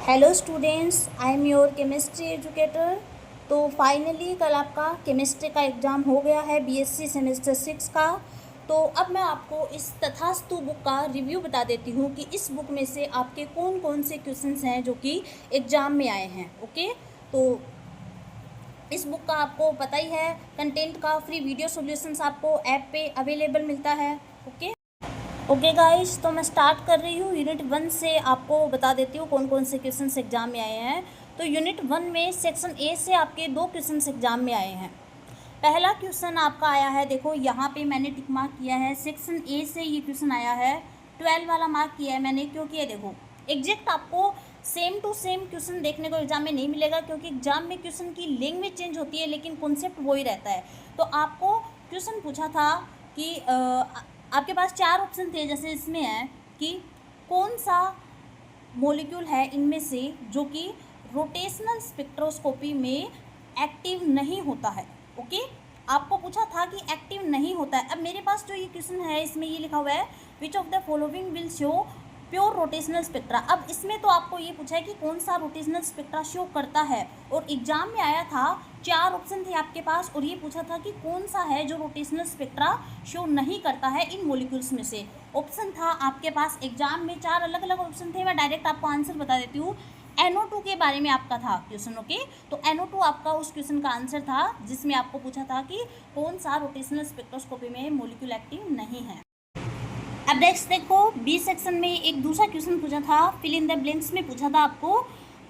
Hello students, I am your chemistry educator. तो finally कल आपका केमिस्ट्री का एग्ज़ाम हो गया है बीएससी सेमेस्टर 6 का। तो अब मैं आपको इस तथास्तु बुक का रिव्यू बता देती हूँ कि इस बुक में से आपके कौन कौन से क्वेश्चंस हैं जो कि एग्ज़ाम में आए हैं। ओके, तो इस बुक का आपको पता ही है, कंटेंट का फ्री वीडियो सॉल्यूशंस आपको ऐप पे अवेलेबल मिलता है। ओके गाइस, तो मैं स्टार्ट कर रही हूँ। यूनिट 1 से आपको बता देती हूँ कौन कौन से क्वेश्चंस एग्जाम में आए हैं। तो यूनिट 1 में सेक्शन ए से आपके 2 क्वेश्चंस एग्जाम में आए हैं। पहला क्वेश्चन आपका आया है, देखो यहाँ पे मैंने टिक मार्क किया है, सेक्शन ए से ये क्वेश्चन आया है। 12 वाला मार्क किया है मैंने, क्योंकि ये देखो एग्जैक्ट आपको सेम टू सेम क्वेश्चन देखने को एग्जाम में नहीं मिलेगा, क्योंकि एग्जाम में क्वेश्चन की लैंग्वेज चेंज होती है लेकिन कॉन्सेप्ट वही रहता है। तो आपको क्वेश्चन पूछा था कि आपके पास 4 ऑप्शन थे, जैसे इसमें है कि कौन सा मॉलिक्यूल है इनमें से जो कि रोटेशनल स्पेक्ट्रोस्कोपी में एक्टिव नहीं होता है। ओके, आपको पूछा था कि एक्टिव नहीं होता है। अब मेरे पास जो ये क्वेश्चन है इसमें ये लिखा हुआ है which of the following will show pure rotational spectra. अब इसमें तो आपको ये पूछा है कि कौन सा रोटेशनल स्पेक्ट्रा शो करता है, और एग्जाम में आया था 4 ऑप्शन थे आपके पास, और ये पूछा था कि कौन सा है जो रोटेशनल स्पेक्ट्रा शो नहीं करता है इन मॉलिक्यूल्स में से। ऑप्शन था आपके पास एग्जाम में 4 अलग अलग ऑप्शन थे। मैं डायरेक्ट आपको आंसर बता देती हूँ। NO2 के बारे में आपका था क्वेश्चन। ओके, तो NO2 आपका उस क्वेश्चन का आंसर था जिसमें आपको पूछा था कि कौन सा रोटेशनल स्पेक्ट्रोस्कोपी में मॉलिक्यूल एक्टिव नहीं है। अब नेक्स्ट देखो, बी सेक्शन में एक दूसरा क्वेश्चन पूछा था, फिल इन द ब्लैंक्स में पूछा था आपको।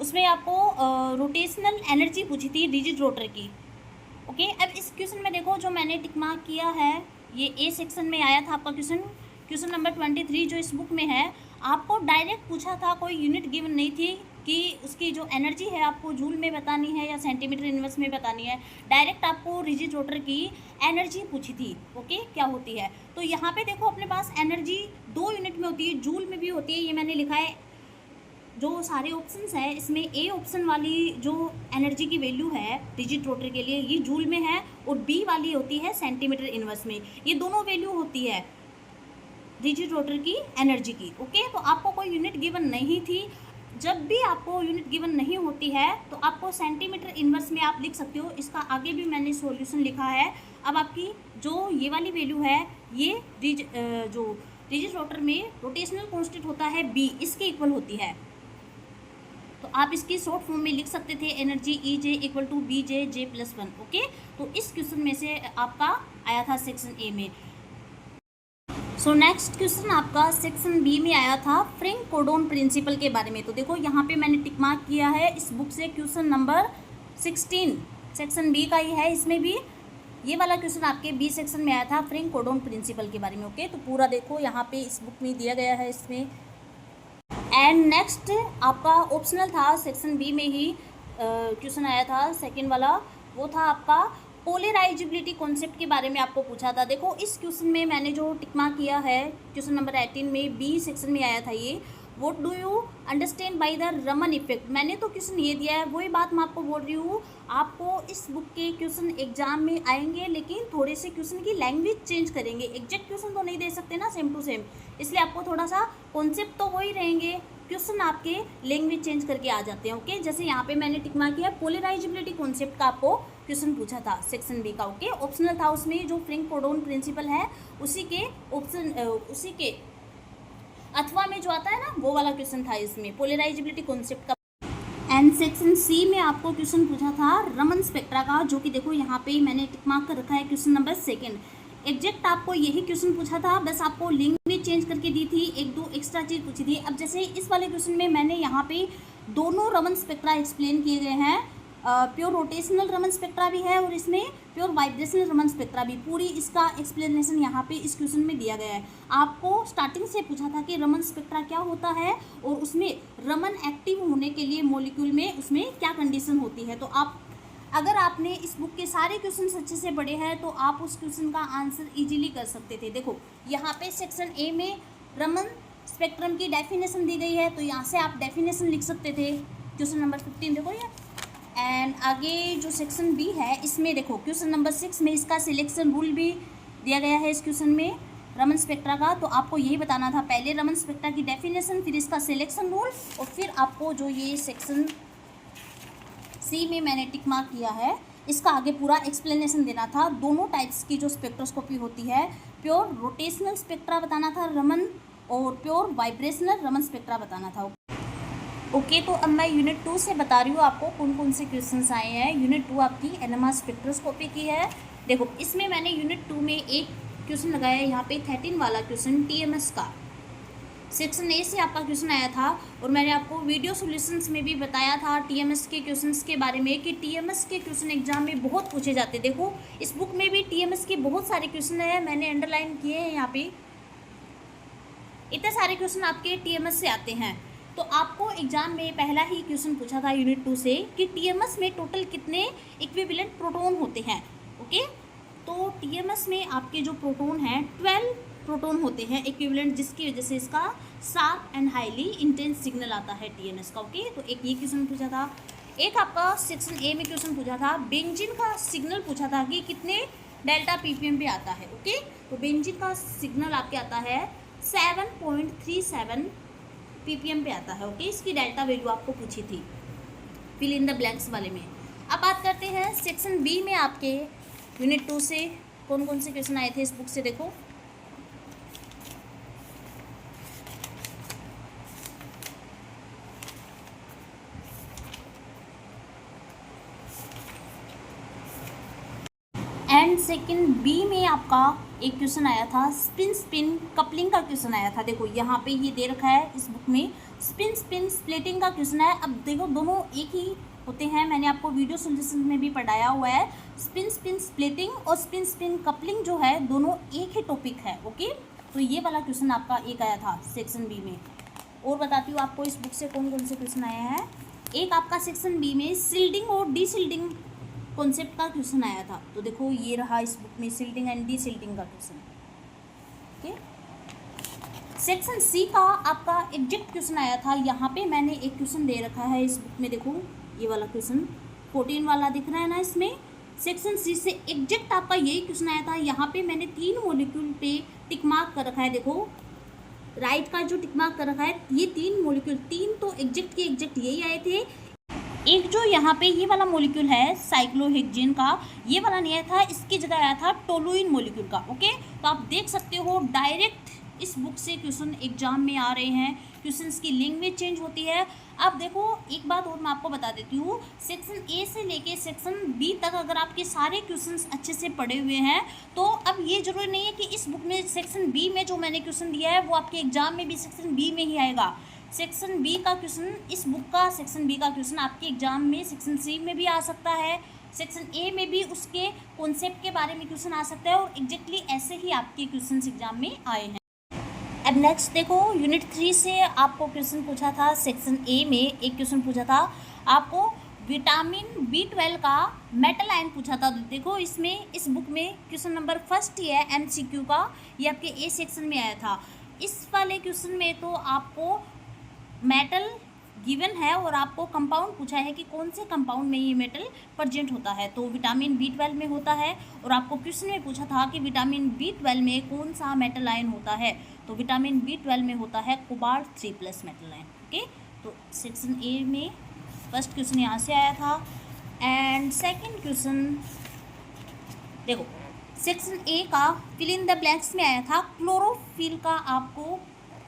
उसमें आपको रोटेशनल एनर्जी पूछी थी रिजिड रोटर की। ओके, अब इस क्वेश्चन में देखो जो मैंने टिक मार्क किया है, ये ए सेक्शन में आया था आपका क्वेश्चन, क्वेश्चन नंबर 23 जो इस बुक में है। आपको डायरेक्ट पूछा था, कोई यूनिट गिवन नहीं थी कि उसकी जो एनर्जी है आपको जूल में बतानी है या सेंटीमीटर इनवर्स में बतानी है। डायरेक्ट आपको रिजिड रोटर की एनर्जी पूछी थी। ओके, क्या होती है। तो यहाँ पे देखो अपने पास एनर्जी 2 यूनिट में होती है, जूल में भी होती है। ये मैंने लिखा है, जो सारे ऑप्शंस हैं इसमें ए ऑप्शन वाली जो एनर्जी की वैल्यू है रिजिड रोटर के लिए ये जूल में है, और बी वाली होती है सेंटीमीटर इनवर्स में। ये दोनों वैल्यू होती है रिजिड रोटर की एनर्जी की। ओके, तो आपको कोई यूनिट गिवन नहीं थी। जब भी आपको यूनिट गिवन नहीं होती है तो आपको सेंटीमीटर इनवर्स में आप लिख सकते हो। इसका आगे भी मैंने सॉल्यूशन लिखा है। अब आपकी जो ये वाली वैल्यू है, ये जो रिजिड रोटर में रोटेशनल कांस्टेंट होता है बी, इसके इक्वल होती है। तो आप इसकी शॉर्ट फॉर्म में लिख सकते थे energy E J equal to B J J plus 1। Okay, तो इस क्वेश्चन में से आपका आया था सेक्शन ए में। सो नेक्स्ट क्वेश्चन आपका सेक्शन बी में आया था फ्रैंक कोडोन प्रिंसिपल के बारे में। तो देखो यहाँ पे मैंने टिक मार्क किया है इस बुक से, क्वेश्चन नंबर 16 सेक्शन बी का ही है। इसमें भी ये वाला क्वेश्चन आपके बी सेक्शन में आया था फ्रैंक कोडोन प्रिंसिपल के बारे में। ओके, तो पूरा देखो यहाँ पे इस बुक में दिया गया है इसमें। एंड नेक्स्ट आपका ऑप्शनल था, सेक्शन बी में ही क्वेश्चन आया था सेकेंड वाला, वो था आपका पोलराइजेबिलिटी कॉन्सेप्ट के बारे में आपको पूछा था। देखो इस क्वेश्चन में मैंने जो टिक मार्क किया है क्वेश्चन नंबर 18 में बी सेक्शन में आया था ये, what do you understand by the Raman effect. मैंने तो क्वेश्चन ये दिया है, वही बात मैं आपको बोल रही हूँ। आपको इस बुक के क्वेश्चन एग्जाम में आएंगे लेकिन थोड़े से क्वेश्चन की लैंग्वेज चेंज करेंगे। एग्जैक्ट क्वेश्चन तो नहीं दे सकते ना सेम टू सेम, इसलिए आपको थोड़ा सा कॉन्सेप्ट तो वही रहेंगे, क्वेश्चन आपके लैंग्वेज चेंज करके आ जाते हैं। ओके, जैसे यहाँ पे मैंने टिक मार्क किया पोलराइजेबिलिटी कॉन्सेप्ट का आपको क्वेश्चन पूछा था सेक्शन बी का। ओके, ऑप्शनल था, उसमें जो फ्रैंक कोडोन प्रिंसिपल है उसी के ऑप्शन उसी के अथवा में जो आता है ना वो वाला क्वेश्चन था इसमें पोलराइजेबिलिटी कॉन्सेप्ट का। एंड सेक्शन सी में आपको क्वेश्चन पूछा था रमन स्पेक्ट्रा का, जो कि देखो यहाँ पे मैंने टिक मार्क कर रखा है क्वेश्चन नंबर 2। एग्जैक्ट आपको यही क्वेश्चन पूछा था, बस आपको लैंग्वेज चेंज करके दी थी, 1-2 एक्स्ट्रा चीज़ पूछी थी। अब जैसे इस वाले क्वेश्चन में मैंने यहाँ पे दोनों रमन स्पेक्ट्रा एक्सप्लेन किए गए हैं। प्योर रोटेशनल रमन स्पेक्ट्रा भी है और इसमें प्योर वाइब्रेशनल रमन स्पेक्ट्रा भी, पूरी इसका एक्सप्लेनेशन यहाँ पे इस क्वेश्चन में दिया गया है। आपको स्टार्टिंग से पूछा था कि रमन स्पेक्ट्रा क्या होता है और उसमें रमन एक्टिव होने के लिए मॉलिक्यूल में उसमें क्या कंडीशन होती है। तो आप अगर आपने इस बुक के सारे क्वेश्चन अच्छे से पढ़े हैं तो आप उस क्वेश्चन का आंसर इजीली कर सकते थे। देखो यहाँ पे सेक्शन ए में रमन स्पेक्ट्रम की डेफिनेशन दी गई है, तो यहाँ से आप डेफिनेशन लिख सकते थे। क्वेश्चन नंबर 15 देखो ये। एंड आगे जो सेक्शन बी है इसमें देखो क्वेश्चन नंबर 6 में इसका सिलेक्शन रूल भी दिया गया है इस क्वेश्चन में। रमन स्पेक्ट्रा का। तो आपको यही बताना था, पहले रमन स्पेक्ट्रा की डेफिनेशन, फिर इसका सिलेक्शन रूल, और फिर आपको जो ये सेक्शन सी में मैंने टिक मार्क किया है इसका आगे पूरा एक्सप्लेनेशन देना था। दोनों टाइप्स की जो स्पेक्ट्रोस्कोपी होती है, प्योर रोटेशनल स्पेक्ट्रा बताना था रमन, और प्योर वाइब्रेशनल रमन स्पेक्ट्रा बताना था। ओके, तो अब मैं यूनिट 2 से बता रही हूँ आपको कौन कौन से क्वेश्चंस आए हैं। यूनिट 2 आपकी एनएमआर स्पेक्ट्रोस्कोपी की है। देखो, इसमें मैंने यूनिट 2 में एक क्वेश्चन लगाया है यहाँ पे 13 वाला क्वेश्चन टीएमएस का। सेक्शन ए से आपका क्वेश्चन आया था, और मैंने आपको वीडियो सॉल्यूशंस में भी बताया था टीएमएस के क्वेश्चंस के बारे में कि टीएमएस के क्वेश्चन एग्जाम में बहुत पूछे जाते। देखो, इस बुक में भी टीएमएस के बहुत सारे क्वेश्चन हैं, मैंने अंडरलाइन किए हैं यहाँ पे। इतने सारे क्वेश्चन आपके टीएमएस से आते हैं। तो आपको एग्जाम में पहला ही क्वेश्चन पूछा था यूनिट 2 से कि टीएमएस में टोटल कितने इक्विवेलेंट प्रोटॉन होते हैं। ओके, तो टीएमएस में आपके जो प्रोटॉन हैं 12 प्रोटॉन होते हैं इक्विवेलेंट, जिसकी वजह से इसका sharp and highly intense signal आता है टीएमएस का। ओके, तो एक ये क्वेश्चन पूछा था। एक आपका सेक्शन ए में क्वेश्चन पूछा था, बेंजीन का सिग्नल पूछा था कि कितने डेल्टा पीपीएम पे आता है। ओके, तो बेंजीन का सिग्नल आपके आता है 7.37 पीपीएम पे आता है। ओके, इसकी डेल्टा वैल्यू आपको पूछी थी फिल इन द ब्लैंक्स वाले में। अब बात करते हैं सेक्शन बी में आपके यूनिट 2 से कौन कौन से क्वेश्चन आए थे इस बुक से। देखो, एंड सेकंड बी में आपका एक क्वेश्चन आया था, स्पिन स्पिन कपलिंग का क्वेश्चन आया था। देखो, यहाँ पे ये दे रखा है इस बुक में, स्पिन स्पिन स्प्लिटिंग का क्वेश्चन है। अब देखो, दोनों एक ही होते हैं, मैंने आपको वीडियो सॉल्यूशन में भी पढ़ाया हुआ है। स्पिन स्पिन स्प्लिटिंग और स्पिन स्पिन कपलिंग जो है दोनों एक ही टॉपिक है। ओके, तो ये वाला क्वेश्चन आपका एक आया था सेक्शन बी में। और बताती हूँ आपको इस बुक से कौन कौन से क्वेश्चन आए हैं। एक आपका सेक्शन बी में सील्डिंग और डीसील्डिंग कॉन्सेप्ट का क्वेश्चन आया था। तो देखो, ये रहा इस बुक में सील्डिंग एंड डीसील्डिंग का क्वेश्चन। ओके, सेक्शन सी का आपका एग्जैक्ट क्वेश्चन आया था। यहाँ पे मैंने एक क्वेश्चन दे रखा है इस बुक में, देखो ये वाला क्वेश्चन 14 वाला दिख रहा है ना इसमें। सेक्शन सी से एग्जैक्ट आपका यही क्वेश्चन आया था। यहाँ पे मैंने 3 मॉलिक्यूल पे टिक मार्क कर रखा है। देखो, राइट का जो टिक मार्क कर रखा है, ये 3 मॉलिक्यूल, 3 तो एग्जैक्ट के एग्जैक्ट यही आए थे। एक जो यहाँ पे ये वाला मॉलिक्यूल है साइक्लोहेक्सेन का, ये वाला नहीं आया था, इसकी जगह आया था टोलुइन मॉलिक्यूल का। ओके, तो आप देख सकते हो डायरेक्ट इस बुक से क्वेश्चन एग्जाम में आ रहे हैं। क्वेश्चंस की लैंग्वेज चेंज होती है। अब देखो, एक बात और मैं आपको बता देती हूँ, सेक्शन ए से लेके सेक्शन बी तक अगर आपके सारे क्वेश्चंस अच्छे से पढ़े हुए हैं तो अब ये जरूरी नहीं है कि इस बुक में सेक्शन बी में जो मैंने क्वेश्चन दिया है वो आपके एग्जाम में भी सेक्शन बी में ही आएगा। सेक्शन बी का क्वेश्चन, इस बुक का सेक्शन बी का क्वेश्चन आपके एग्जाम में सेक्शन सी में भी आ सकता है, सेक्शन ए में भी उसके कॉन्सेप्ट के बारे में क्वेश्चन आ सकता है, और एग्जैक्टली ऐसे ही आपके क्वेश्चन एग्जाम में आए हैं। अब नेक्स्ट देखो, यूनिट 3 से आपको क्वेश्चन पूछा था। सेक्शन ए में एक क्वेश्चन पूछा था आपको, विटामिन B12 का मेटल आयन पूछा था। देखो, इसमें इस बुक में क्वेश्चन नंबर फर्स्ट ही है MCQ का, ये आपके ए सेक्शन में आया था। इस वाले क्वेश्चन में तो आपको मेटल गिवन है और आपको कंपाउंड पूछा है कि कौन से कंपाउंड में ये मेटल प्रेजेंट होता है। तो विटामिन B12 में होता है, और आपको क्वेश्चन में पूछा था कि विटामिन B12 में कौन सा मेटल आयन होता है। तो विटामिन B12 में होता है कोबाल्ट 3+ मेटल आयन। ओके, तो सेक्शन ए में फर्स्ट क्वेश्चन यहाँ से आया था। एंड सेकेंड क्वेश्चन देखो, सेक्शन ए का फिल इन द ब्लैंक्स में आया था, क्लोरोफिल का आपको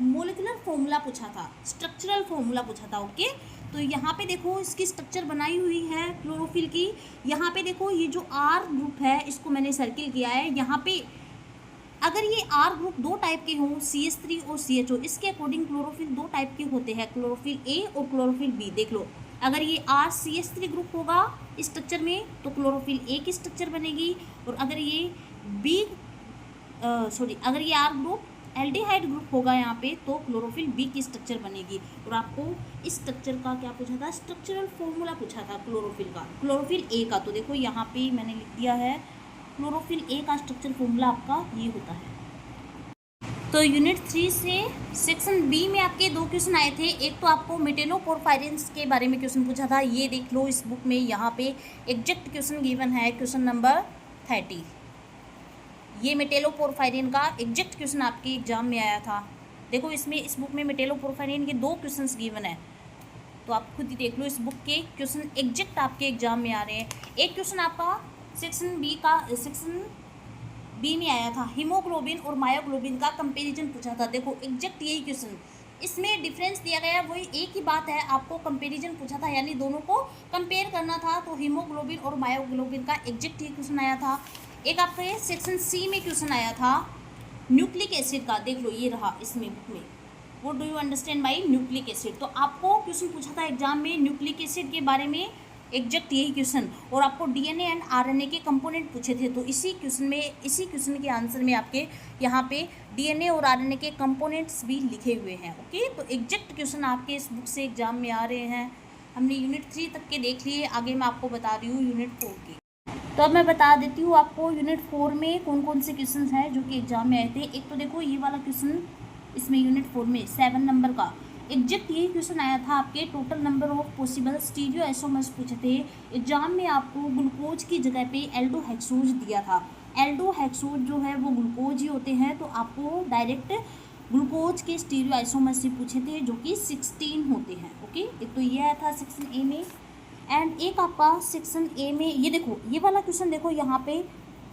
मोलिकुलर फॉर्मूला पूछा था, स्ट्रक्चरल फॉर्मूला पूछा था। ओके, तो यहाँ पे देखो इसकी स्ट्रक्चर बनाई हुई है क्लोरोफिल की। यहाँ पे देखो, ये जो R ग्रुप है इसको मैंने सर्किल किया है। यहाँ पे अगर ये R ग्रुप 2 टाइप के हों, CH3 और CHO, इसके अकॉर्डिंग क्लोरोफिल 2 टाइप के होते हैं, क्लोरोफिल A और क्लोरोफिल B। देख लो, अगर ये RCH3 ग्रुप होगा स्ट्रक्चर में तो क्लोरोफिल A की स्ट्रक्चर बनेगी, और अगर ये अगर ये R ग्रुप एल्डिहाइड ग्रुप होगा यहाँ पे तो क्लोरोफिल B की स्ट्रक्चर बनेगी। और आपको इस स्ट्रक्चर का क्या पूछा था, स्ट्रक्चरल फॉर्मूला पूछा था क्लोरोफिल का, क्लोरोफिल A का। तो देखो यहाँ पे मैंने लिख दिया है, क्लोरोफिल A का स्ट्रक्चर फॉर्मूला आपका ये होता है। तो यूनिट 3 से सेक्शन बी में आपके 2 क्वेश्चन आए थे। एक तो आपको मेटेलोपोरफायरिन्स के बारे में क्वेश्चन पूछा था, ये देख लो इस बुक में यहाँ पे एग्जैक्ट क्वेश्चन गिवन है, क्वेश्चन नंबर 30। ये मेटेलोपोरफायरिन का एग्जैक्ट क्वेश्चन आपके एग्जाम में आया था। देखो इसमें, इस बुक में मेटेलोपोरफायरिन के 2 क्वेश्चंस गिवन है, तो आप खुद ही देख लो, इस बुक के क्वेश्चन एग्जैक्ट आपके एग्जाम में आ रहे हैं। एक क्वेश्चन आपका सेक्शन बी में आया था, हीमोग्लोबिन और मायोग्लोबिन का कंपेरिजन पूछा था। देखो एग्जैक्ट यही क्वेश्चन, इसमें डिफरेंस दिया गया है, वही एक ही बात है, आपको कंपेरिजन पूछा था, यानी दोनों को कंपेयर करना था। तो हीमोग्लोबिन और मायोग्लोबिन का एग्जैक्ट ही क्वेश्चन आया था। एक आपके सेक्शन सी में क्वेश्चन आया था न्यूक्लिक एसिड का, देख लो ये रहा इसमें बुक में, what do you understand by nucleic acid. तो आपको क्वेश्चन पूछा था एग्जाम में न्यूक्लिक एसिड के बारे में, एग्जैक्ट यही क्वेश्चन, और आपको डीएनए एंड आरएनए के कंपोनेंट पूछे थे। तो इसी क्वेश्चन के आंसर में आपके यहाँ पे डीएनए और आरएनए के कंपोनेंट्स भी लिखे हुए हैं। ओके, तो एग्जैक्ट क्वेश्चन आपके इस बुक से एग्जाम में आ रहे हैं। हमने यूनिट 3 तक के देख लिए, आगे मैं आपको बता रही हूँ यूनिट 4 की। तो अब मैं बता देती हूँ आपको यूनिट 4 में कौन कौन से क्वेश्चन हैं जो कि एग्जाम में आए थे। एक तो देखो ये वाला क्वेश्चन, इसमें यूनिट 4 में 7 नंबर का एग्जैक्ट यही क्वेश्चन आया था आपके, total number of possible stereo isomers पूछे थे एग्जाम में। आपको ग्लूकोज की जगह पे एल्डोहेक्सोज दिया था। एल्डोहेक्सोज जो है वो ग्लूकोज ही होते हैं, तो आपको डायरेक्ट ग्लूकोज के स्टीरियो आइसोमर्स से पूछे थे जो कि 16 होते हैं। ओके, एक तो ये आया था सेक्शन ए में, एंड एक आपका सेक्शन ए में ये देखो, ये वाला क्वेश्चन देखो यहाँ पे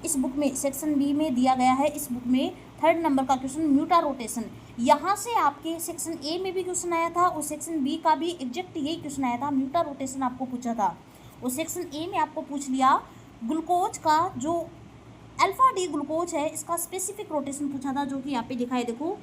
इस बुक में सेक्शन बी में दिया गया है। इस बुक में 3rd नंबर का क्वेश्चन म्यूटा रोटेशन, यहाँ से आपके सेक्शन ए में भी क्वेश्चन आया था और सेक्शन बी का भी एग्जैक्ट यही क्वेश्चन आया था, म्यूटा रोटेशन आपको पूछा था। और सेक्शन ए में आपको पूछ लिया ग्लूकोज का जो अल्फा डी ग्लूकोज है, इसका स्पेसिफिक रोटेशन पूछा था, जो कि यहाँ पे दिखा है देखो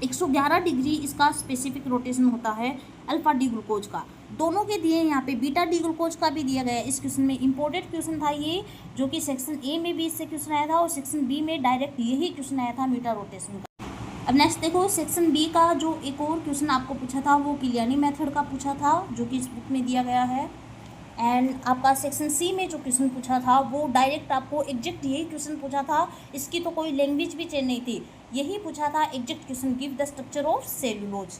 111 डिग्री इसका स्पेसिफिक रोटेशन होता है अल्फा डी ग्लूकोज का। दोनों के दिए यहाँ पे बीटा डी ग्लूकोज का भी दिया गया है। इस क्वेश्चन में इंपॉर्टेंट क्वेश्चन था ये, जो कि सेक्शन ए में भी इससे क्वेश्चन आया था और सेक्शन बी में डायरेक्ट यही क्वेश्चन आया था म्यूटा रोटेशन का। अब नेक्स्ट देखो सेक्शन बी का जो एक और क्वेश्चन आपको पूछा था वो किलियानी मेथड का पूछा था, जो कि इस बुक में दिया गया है। एंड आपका सेक्शन सी में जो क्वेश्चन पूछा था वो डायरेक्ट आपको एग्जैक्ट यही क्वेश्चन पूछा था, इसकी तो कोई लैंग्वेज भी चेंज नहीं थी, यही पूछा था exact question, give the structure of cellulose.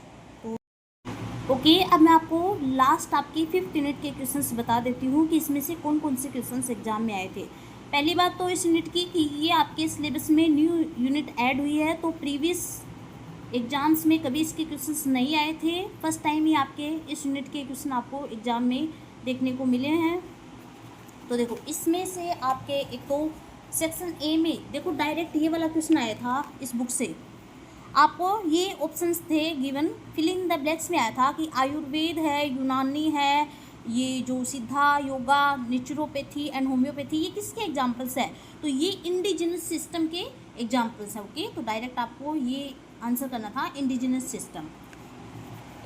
Okay, अब मैं आपको लास्ट आपकी 5th यूनिट के क्वेश्चंस बता देती हूँ कि इसमें से कौन कौन से क्वेश्चंस एग्जाम में आए थे। पहली बात तो इस यूनिट की कि ये आपके सिलेबस में न्यू यूनिट ऐड हुई है, तो प्रीवियस एग्जाम्स में कभी इसके क्वेश्चंस नहीं आए थे, फर्स्ट टाइम ही आपके इस यूनिट के क्वेश्चन आपको एग्जाम में देखने को मिले हैं। तो देखो इसमें से आपके एक तो सेक्शन ए में देखो डायरेक्ट ये वाला क्वेश्चन आया था इस बुक से, आपको ये ऑप्शंस थे गिवन, फिलिंग द ब्लैंक्स में आया था कि आयुर्वेद है, यूनानी है, ये जो सिद्धा, योगा, नेचुरोपैथी एंड होम्योपैथी, ये किसके एग्जाम्पल्स है, तो ये इंडिजिनस सिस्टम के एग्जाम्पल्स हैं। ओके, तो डायरेक्ट आपको ये आंसर करना था इंडिजिनस सिस्टम।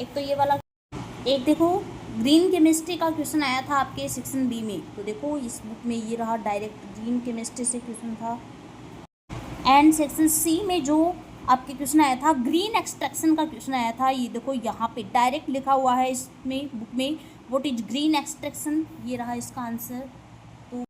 एक तो ये वाला, एक देखो ग्रीन केमिस्ट्री का क्वेश्चन आया था आपके सेक्शन बी में, तो देखो इस बुक में ये रहा, डायरेक्ट ग्रीन केमिस्ट्री से क्वेश्चन था। एंड सेक्शन सी में जो आपके क्वेश्चन आया था ग्रीन एक्सट्रैक्शन का क्वेश्चन आया था, ये देखो यहाँ पे डायरेक्ट लिखा हुआ है इसमें बुक में, व्हाट इज ग्रीन एक्सट्रैक्शन, ये रहा इसका आंसर।